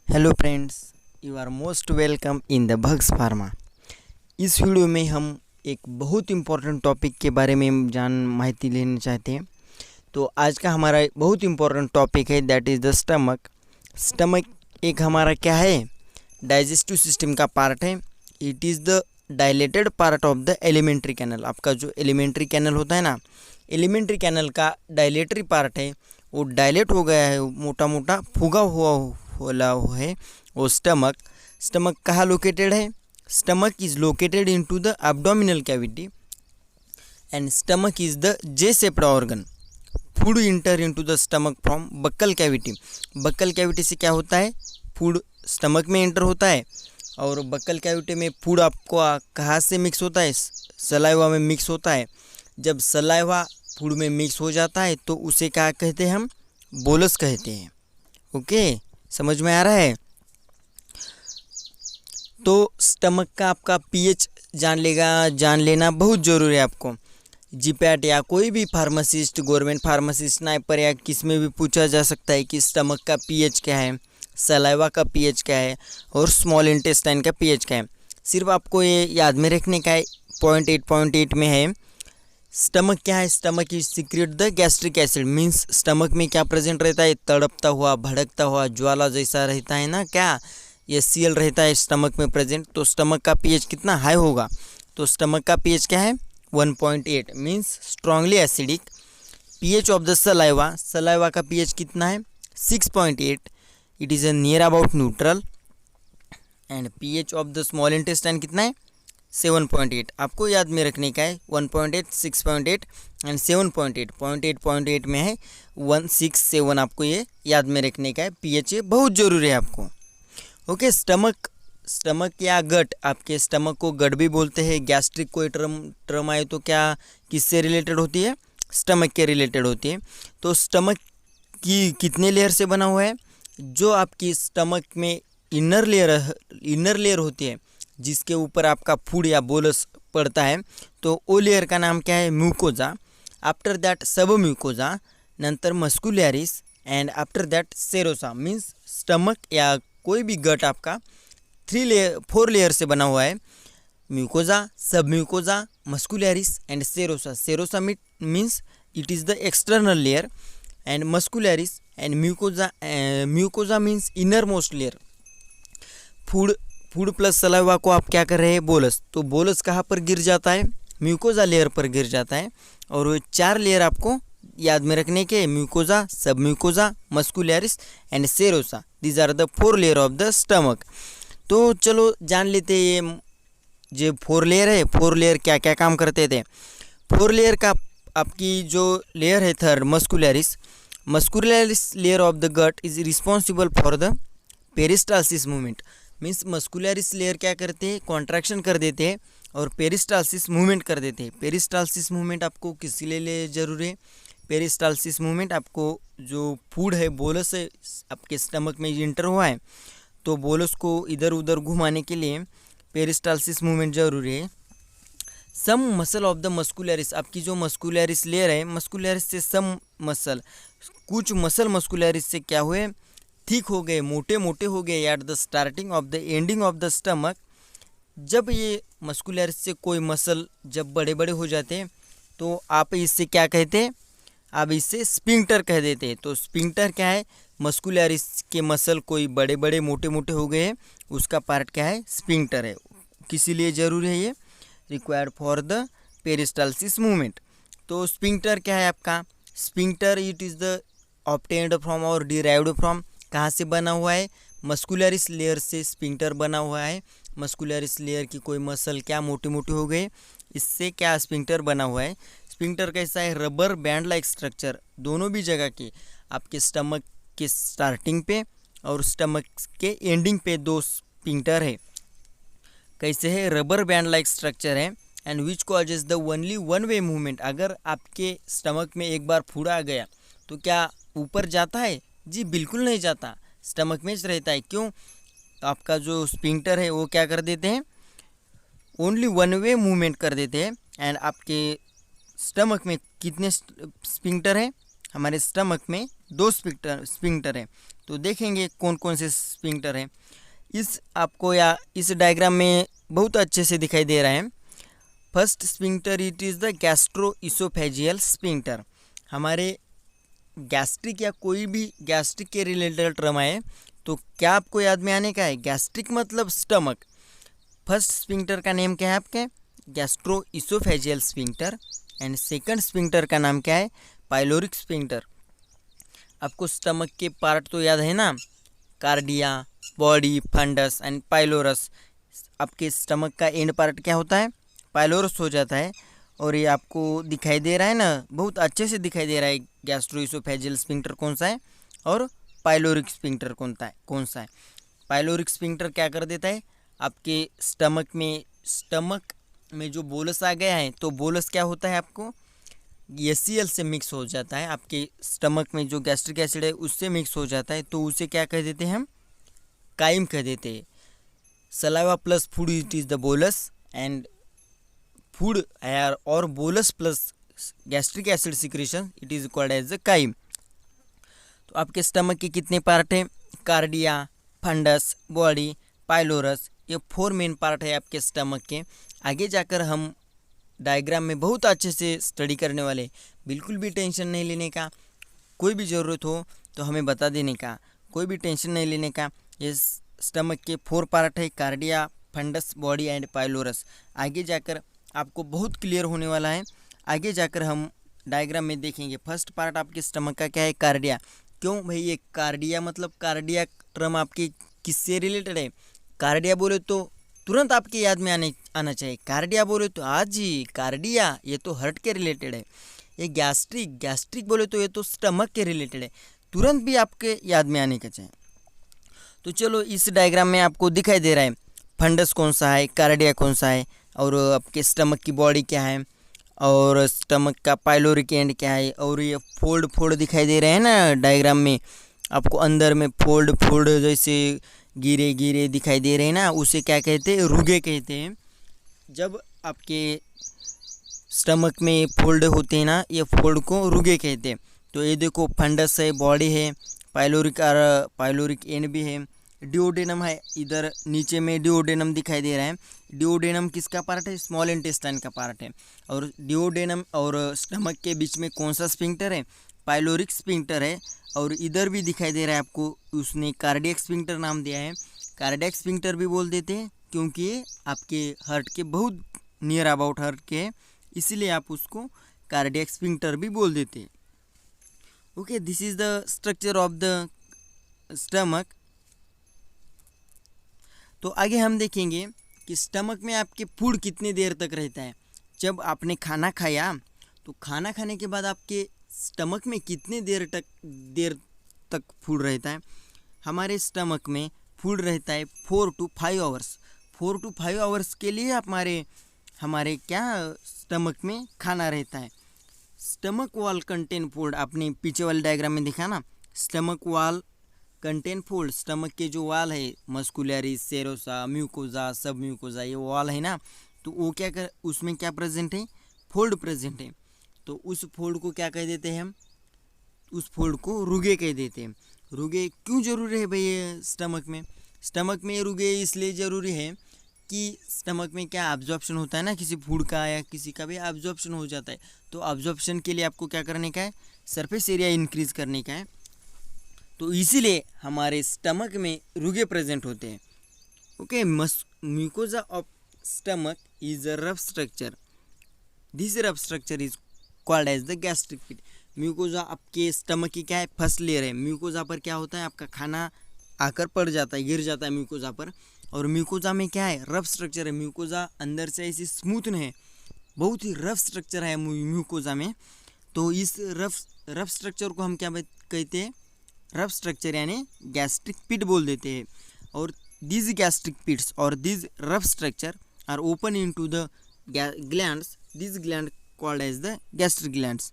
Hello friends, you are most welcome in the Bhags pharma. इस video में हम एक बहुत इम्पोर्टेंट टॉपिक के बारे में माहिती लेना चाहते हैं। तो आज का हमारा बहुत इम्पोर्टेंट टॉपिक है, that is the stomach. Stomach एक हमारा क्या है, डाइजेस्टिव सिस्टम का पार्ट है। It is the dilated part of the alimentary canal. आपका जो एलिमेंट्री कैनल होता है ना, एलिमेंट्री कैनल का डायलेटरी पार्ट है, वो डायलेट हो गया है, मोटा मोटा फूगा हुआ है वो स्टमक। स्टमक कहाँ लोकेटेड है? Stomach is located into the abdominal cavity and stomach is the J shaped organ. Food inter into the stomach from buccal cavity. Buccal cavity से क्या होता है, फूड स्टमक में एंटर होता है। और बक्कल कैविटी में फूड आपको कहाँ से मिक्स होता है? सलाइवा में मिक्स होता है। जब सलाइवा फूड में मिक्स हो जाता है तो उसे क्या कहते हैं? हम बोलस कहते हैं। ओके, समझ में आ रहा है? तो स्टमक का आपका पीएच जान लेना बहुत ज़रूरी है आपको। जीपैट या कोई भी फार्मासिस्ट, गवर्नमेंट फार्मासिस्ट स्नाइपर या किस में भी पूछा जा सकता है कि स्टमक का पीएच क्या है, सलाइवा का पीएच क्या है और स्मॉल इंटेस्टाइन का पीएच क्या है। सिर्फ आपको ये याद में रखने का है। 0.8 में है स्टमक क्या है? Stomach is secret the gastric acid. Means stomach में क्या प्रेजेंट रहता है? तड़पता हुआ, भड़कता हुआ, ज्वाला जैसा रहता है ना, क्या ये सील रहता है स्टमक में प्रेजेंट। तो स्टमक का पीएच कितना हाई होगा? तो स्टमक का पीएच क्या है? 1.8 means strongly acidic. PH of the saliva, saliva का पीएच कितना है? 6.8, it is a near about neutral. And pH of the small intestine कितना है? 7.8। आपको याद में रखने का है। 1.8, 6.8 एंड 7.8। 0.8 में है 167। आपको ये याद में रखने का है। पीएच ये बहुत ज़रूरी है आपको। ओके, स्टमक या गट, आपके स्टमक को गट भी बोलते हैं। गैस्ट्रिक कोई टर्म आए तो क्या किससे रिलेटेड होती है? स्टमक के रिलेटेड होती है। तो स्टमक की कितने लेयर से बना हुआ है? जो आपकी स्टमक में इनर लेयर होती है, जिसके ऊपर आपका फूड या बोलस पड़ता है, तो वो लेयर का नाम क्या है? म्यूकोजा। आफ्टर दैट सब म्यूकोजा, नंतर muscularis and after that serosa. Means stomach या कोई भी गट आपका 4 लेयर से बना हुआ है। Mucosa, submucosa, muscularis and serosa. Serosa means it is the external layer and muscularis and mucosa means inner most layer. Food plus saliva को आप क्या कर रहे हैं? बोलस। तो बोलस कहाँ पर गिर जाता है? म्यूकोजा लेयर पर गिर जाता है। और वो 4 लेयर आपको याद में रखने के, mucosa, submucosa, muscularis and serosa. These are the 4 layer of the stomach. तो चलो जान लेते हैं ये जो 4 लेयर है, 4 लेयर क्या क्या काम करते थे। 4 लेयर का आपकी जो लेयर है third, muscularis layer of the gut is responsible for the peristalsis movement. Means muscularis layer क्या करते हैं? कॉन्ट्रैक्शन कर देते हैं और पेरिस्टालसिस मूवमेंट कर देते हैं। पेरिस्टालसिस मूवमेंट आपको किस लिए जरूरी है? पेरिस्टालसिस मूवमेंट आपको जो फूड है, बोलस है, आपके स्टमक में इंटर हुआ है, तो बोलस को इधर उधर घुमाने के लिए पेरिस्टालसिस मूवमेंट जरूरी है। सम मसल ऑफ द मस्कुलरिस, आपकी जो मस्कुलरिस लेयर है, मस्कुलरिस से सम मसल, कुछ मसल मस्कुलरिस से क्या हुए? थिक हो गए, मोटे मोटे हो गए at the starting of the ending of the stomach. जब ये मस्कुलरिस से कोई मसल जब बड़े बड़े हो जाते हैं तो आप इससे क्या कहते हैं? आप इससे स्पिंक्टर कह देते हैं। तो स्पिंक्टर क्या है? मस्कुलरिस के मसल कोई बड़े बड़े मोटे मोटे हो गए हैं, उसका पार्ट क्या है? स्पिंक्टर है। किसी लिए ज़रूरी है ये? Required for the peristalsis movement. तो स्पिंक्टर क्या है आपका? Sphincter it is the obtained from और डिराइव्ड फ्रॉम। कहाँ से बना हुआ है? मस्कुलरिस लेयर से स्पिंक्टर बना हुआ है। मस्कुलरिस लेयर की कोई मसल क्या मोटे मोटे हो गए, इससे क्या स्पिंक्टर बना हुआ है। स्पिंक्टर कैसा है? रबर बैंड लाइक स्ट्रक्चर, दोनों भी जगह के, आपके स्टमक के स्टार्टिंग पे और स्टमक के एंडिंग पे 2 स्पिंक्टर है। कैसे है? रबर बैंड लाइक स्ट्रक्चर है। And which causes the only one way movement. अगर आपके स्टमक में एक बार फूड आ गया तो क्या ऊपर जाता है? जी बिल्कुल नहीं जाता, स्टमक में रहता है। क्यों? आपका जो स्पिंक्टर है वो क्या कर देते हैं? ओनली वन वे मूवमेंट कर देते हैं। एंड आपके स्टमक में कितने स्पिंक्टर है? हमारे स्टमक में 2 स्पिंक्टर है। तो देखेंगे कौन कौन से स्फिंक्टर हैं। इस आपको या इस डायग्राम में बहुत अच्छे से दिखाई दे रहा है। First sphincter it is the gastro-oesophageal sphincter. हमारे गैस्ट्रिक या कोई भी गैस्ट्रिक के रिलेटेड टर्म आए तो क्या आपको याद में आने का है? गैस्ट्रिक मतलब स्टमक। फर्स्ट स्फिंक्टर का नेम क्या है आपके? Gastroesophageal sphincter. And second sphincter का नाम क्या है? Pyloric sphincter. आपको स्टमक के पार्ट तो याद है ना, cardia, body, fundus and pylorus. आपके स्टमक का एंड पार्ट क्या होता है? पाइलोरस हो जाता है। और ये आपको दिखाई दे रहा है ना, बहुत अच्छे से दिखाई दे रहा है गैस्ट्रोइसोफेजियल स्फिंक्टर कौन सा है और पाइलोरिक स्फिंक्टर कौन सा है। पाइलोरिक स्फिंक्टर क्या कर देता है? आपके स्टमक में जो बोलस आ गया है तो बोलस क्या होता है आपको एसीएल से मिक्स हो जाता है। आपके स्टमक में जो गैस्ट्रिक एसिड है उससे मिक्स हो जाता है तो उसे क्या कह देते हैं हम? काइम कह देते हैं। Saliva plus food it is the bolus and food और bolus plus gastric acid secretion it is called as the chyme. तो आपके स्टमक के कितने पार्ट हैं? कार्डिया, फंडस, बॉडी, पाइलोरस, ये 4 मेन पार्ट है आपके स्टमक के। आगे जाकर हम डायग्राम में बहुत अच्छे से स्टडी करने वाले, बिल्कुल भी टेंशन नहीं लेने का। कोई भी ज़रूरत हो तो हमें बता देने का, कोई भी टेंशन नहीं लेने का। ये स्टमक के 4 पार्ट है, cardia, fundus, body and pylorus. आगे जाकर आपको बहुत क्लियर होने वाला है। आगे जाकर हम डायग्राम में देखेंगे। फर्स्ट पार्ट आपके स्टमक का क्या है? कार्डिया। क्यों भाई ये कार्डिया मतलब कार्डिया टर्म आपके किससे रिलेटेड है? कार्डिया बोले तो तुरंत आपके याद में आना चाहिए। कार्डिया बोले तो आज ही कार्डिया, ये तो हार्ट के रिलेटेड है। ये गैस्ट्रिक बोले तो ये तो स्टमक के रिलेटेड है, तुरंत भी आपके याद में आने का चाहिए। तो चलो इस डायग्राम में आपको दिखाई दे रहा है फंडस कौन सा है, कार्डिया कौन सा है और आपके स्टमक की बॉडी क्या है और स्टमक का पाइलोरिक एंड क्या है। और ये फोल्ड दिखाई दे रहे हैं ना डायग्राम में, आपको अंदर में फोल्ड जैसे गिरे दिखाई दे रहे हैं ना, उसे क्या कहते हैं? रुगे कहते हैं। जब आपके स्टमक में फोल्ड होते हैं ना, ये फोल्ड को रुगे कहते हैं। तो ये देखो फंडस है, बॉडी है, पाइलोरिक एंड भी है, डिओडेनम है। इधर नीचे में डिओडेनम दिखाई दे रहा है। डिओडेनम किसका पार्ट है? स्मॉल इंटेस्टाइन का पार्ट है। और डिओडेनम और स्टमक के बीच में कौन सा स्फिंक्टर है? पाइलोरिक स्फिंक्टर है। और इधर भी दिखाई दे रहा है आपको, उसने कार्डियक स्फिंक्टर नाम दिया है। कार्डियक स्फिंक्टर भी बोल देते हैं क्योंकि ये आपके हार्ट के बहुत नियर अबाउट हार्ट के है, इसीलिए आप उसको कार्डियक स्फिंक्टर भी बोल देते हैं। Okay, this is the structure of the stomach. तो आगे हम देखेंगे कि स्टमक में आपके फूड कितनी देर तक रहता है। जब आपने खाना खाया तो खाना खाने के बाद आपके स्टमक में कितने देर तक फूड रहता है? हमारे स्टमक में फूड रहता है 4 to 5 आवर्स। 4 to 5 आवर्स के लिए हमारे क्या स्टमक में खाना रहता है। स्टमक वॉल कंटेन फूड, आपने पीछे वाले डायग्राम में देखा ना, stomach wall contain food. Stomach के जो वाल है मस्कुलरिस, सेरोसा, म्यूकोजा, सब म्यूकोजा, ये वॉल है ना, तो वो उसमें क्या प्रेजेंट है? फोल्ड प्रेजेंट है। तो उस फोल्ड को क्या कह देते हैं हम? उस फोल्ड को रुगे कह देते हैं। रुगे क्यों जरूरी है भाई स्टमक में रुगे इसलिए ज़रूरी है कि स्टमक में क्या अब्जॉर्प्शन होता है ना, किसी फूड का या किसी का भी अब्जॉर्प्शन हो जाता है। तो अब्जॉर्प्शन के लिए आपको क्या करने का है? सरफेस एरिया इंक्रीज करने का है। तो इसीलिए हमारे स्टमक में रुगे प्रेजेंट होते हैं। Okay, mucosa of stomach is a rough structure. This rough structure is called as the gastric pit. Mucosa आपके स्टमक की क्या है? फर्स्ट लेयर है। म्यूकोजा पर क्या होता है? आपका खाना आकर पड़ जाता है, गिर जाता है म्यूकोजा पर। और म्यूकोजा में क्या है? रफ स्ट्रक्चर है। म्यूकोजा अंदर से ऐसी स्मूथ नहीं है, बहुत ही रफ स्ट्रक्चर है म्यूकोजा में। तो इस रफ स्ट्रक्चर को हम क्या कहते हैं? रफ स्ट्रक्चर यानी गैस्ट्रिक पिट बोल देते हैं। और दिस गैस्ट्रिक पिट्स और this rough structure are open into the glands. This gland called as the gastric glands.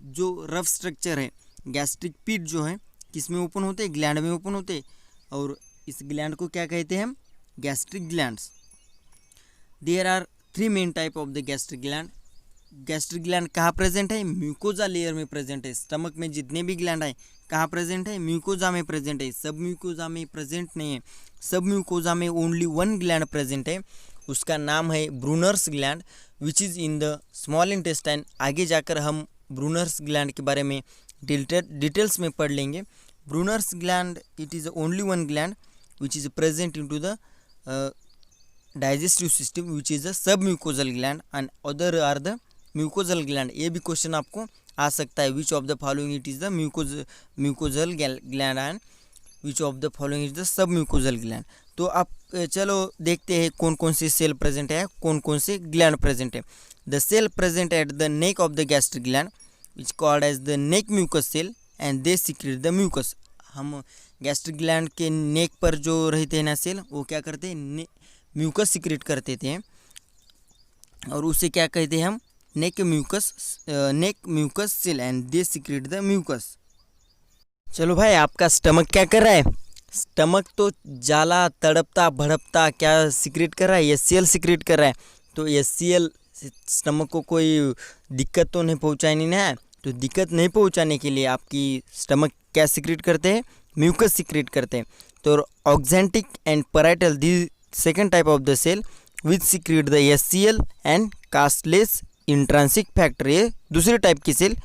जो रफ स्ट्रक्चर है गैस्ट्रिक पिट जो है किस में ओपन होते हैं? ग्लैंड में ओपन होते हैं। और इस ग्लैंड को क्या कहते हैं हम? Gastric glands. There are 3 main type of the gastric gland. Gastric gland कहाँ प्रेजेंट है? म्यूकोजा लेयर में प्रेजेंट है। स्टमक में जितने भी ग्लैंड है कहाँ प्रेजेंट है? म्यूकोजा में प्रेजेंट है। सब म्यूकोजा में प्रेजेंट नहीं है। सब म्यूकोजा में ओनली वन ग्लैंड प्रेजेंट है, उसका नाम है Brunner's gland which is in the small intestine. आगे जाकर हम ब्रूनर्स ग्लैंड के बारे में डिटेल्स में पढ़ लेंगे। Brunner's gland it is only one gland which is present in to the digestive system which is the submucosal gland and other are the mucosal gland. ये भी क्वेश्चन आपको आ सकता है, which of the following it is the mucosal gland and which of the following is the submucosal gland. तो आप चलो देखते हैं कौन कौन से सेल प्रेजेंट है, कौन कौन से ग्लैंड प्रेजेंट है। The cell present at the neck of the gastric gland which called as the neck mucus cell and they secrete the mucus. हम गैस्ट्रिक ग्लैंड के नेक पर जो रहते हैं ना सेल, वो क्या करते हैं? म्यूकस सीक्रेट करते थे और उसे क्या कहते हैं हम? Neck mucus cell and they secrete the mucus. चलो भाई, आपका स्टमक क्या कर रहा है? स्टमक तो जाला तड़पता भड़पता क्या सीक्रेट कर रहा है? ये सेल सीक्रेट कर रहा है। तो ये सेल स्टमक को कोई दिक्कत तो नहीं पहुंचानी ना है। तो दिक्कत नहीं पहुंचाने के लिए आपकी स्टमक क्या सीक्रेट करते हैं? म्यूकस सीक्रेट करते हैं। तो oxyntic and parietal the second type of the cell which secrete the HCl and Castle's intrinsic factor. ये दूसरे टाइप की सेल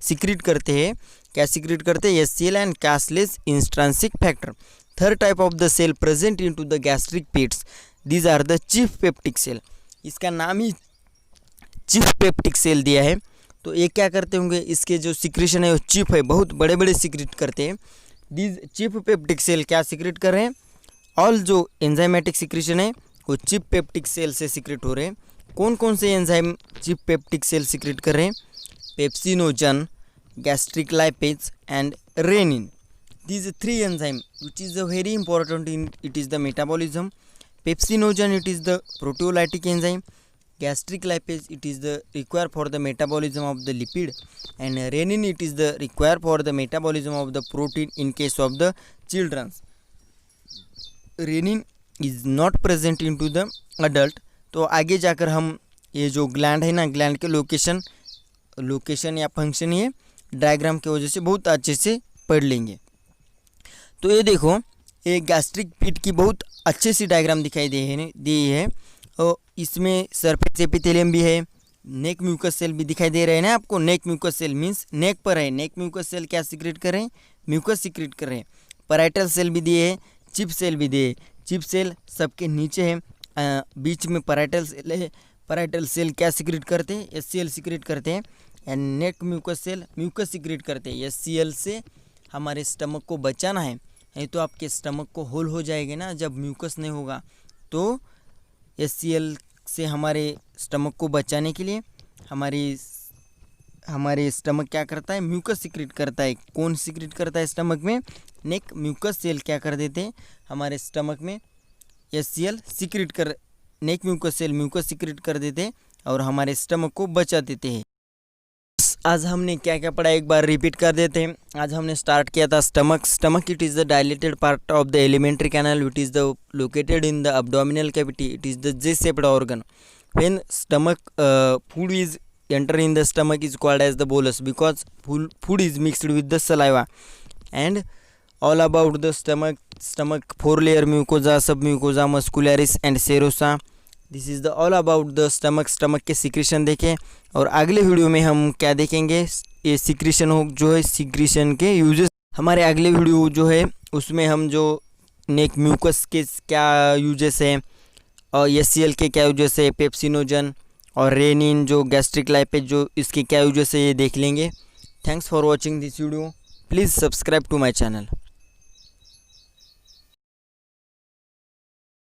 सीक्रेट करते हैं। क्या सीक्रेट करते हैं? HCl and Castle's intrinsic factor. Third type of the cell present into the gastric pits, these are the chief peptic cell. इसका नाम ही चीफ पेप्टिक सेल दिया है। तो ये क्या करते होंगे? इसके जो सीक्रेशन है वो चीफ है, बहुत बड़े बड़े सीक्रेट करते हैं। दीज चीफ पेप्टिक सेल क्या सीक्रेट कर रहे हैं? ऑल जो एंजाइमेटिक सीक्रेशन है वो चीफ पेप्टिक सेल से सीक्रेट हो रहे हैं। कौन कौन से enzyme chief peptic cell secrete कर रहे हैं? Pepsinogen, gastric lipase and renin. These three enzyme which is very important in it is the metabolism. Pepsinogen it is the proteolytic enzyme. Gastric lipase it is the required for the metabolism of the lipid, and renin it is the required for the metabolism of the protein in case of the children. Renin is not present into the adult. तो आगे जाकर हम ये जो gland है ना, gland के location या फंक्शन ये डायग्राम की वजह से बहुत अच्छे से पढ़ लेंगे। तो ये देखो, ये गैस्ट्रिक पिट की बहुत अच्छे सी डायग्राम दिखाई दी है और इसमें सरफेस एपिथेलियम भी है, नेक म्यूकस सेल भी दिखाई दे रहे हैं ना आपको। नेक म्यूकस सेल मीन्स नेक पर है। नेक म्यूकस सेल क्या सीक्रेट कर रहे हैं? म्यूकस सीक्रेट कर रहे हैं। पैराइटल सेल भी दिए है, चिप सेल भी दिए। चिप सेल सबके नीचे है, बीच में पैराइटल सेल है। पैराइटल सेल क्या सीक्रेट करते हैं? एचसीएल सीक्रेट करते हैं। And neck mucus cell mucus secrete करते हैं। एचसीएल से हमारे स्टमक को बचाना है, नहीं तो आपके स्टमक को होल हो जाएगा ना जब म्यूकस नहीं होगा। तो एचसीएल से हमारे स्टमक को बचाने के लिए हमारे स्टमक क्या करता है? म्यूकस सीक्रेट करता है। कौन सीक्रेट करता है स्टमक में? नेक म्यूकस सेल क्या कर देते हैं हमारे स्टमक में? एचसीएल सीक्रेट कर, नेक म्यूकस सेल म्यूकस सीक्रेट कर देते हैं और हमारे स्टमक को बचा देते हैं। आज हमने क्या क्या पढ़ा एक बार रिपीट कर देते हैं। आज हमने स्टार्ट किया था stomach it is the dilated part of the alimentary canal which is the located in the abdominal cavity. It is the J-shaped organ. When food is enter in the stomach is called as the bolus because food is mixed with the saliva. And all about the stomach 4 layer mucosa, submucosa, muscularis and serosa. This is the all about the stomach के secretion देखें। और अगले video में हम क्या देखेंगे? ये secretion हो जो है, सीक्रेशन के यूजेस। हमारे अगले वीडियो जो है उसमें हम जो नेक म्यूकस के क्या यूजेस हैं और एचसीएल के क्या यूजेस है, पेप्सिनोजन और रेनिन जो गैस्ट्रिक लाइपेज जो इसके क्या यूजेस है ये देख लेंगे। Thanks for watching this video. Please subscribe to my channel.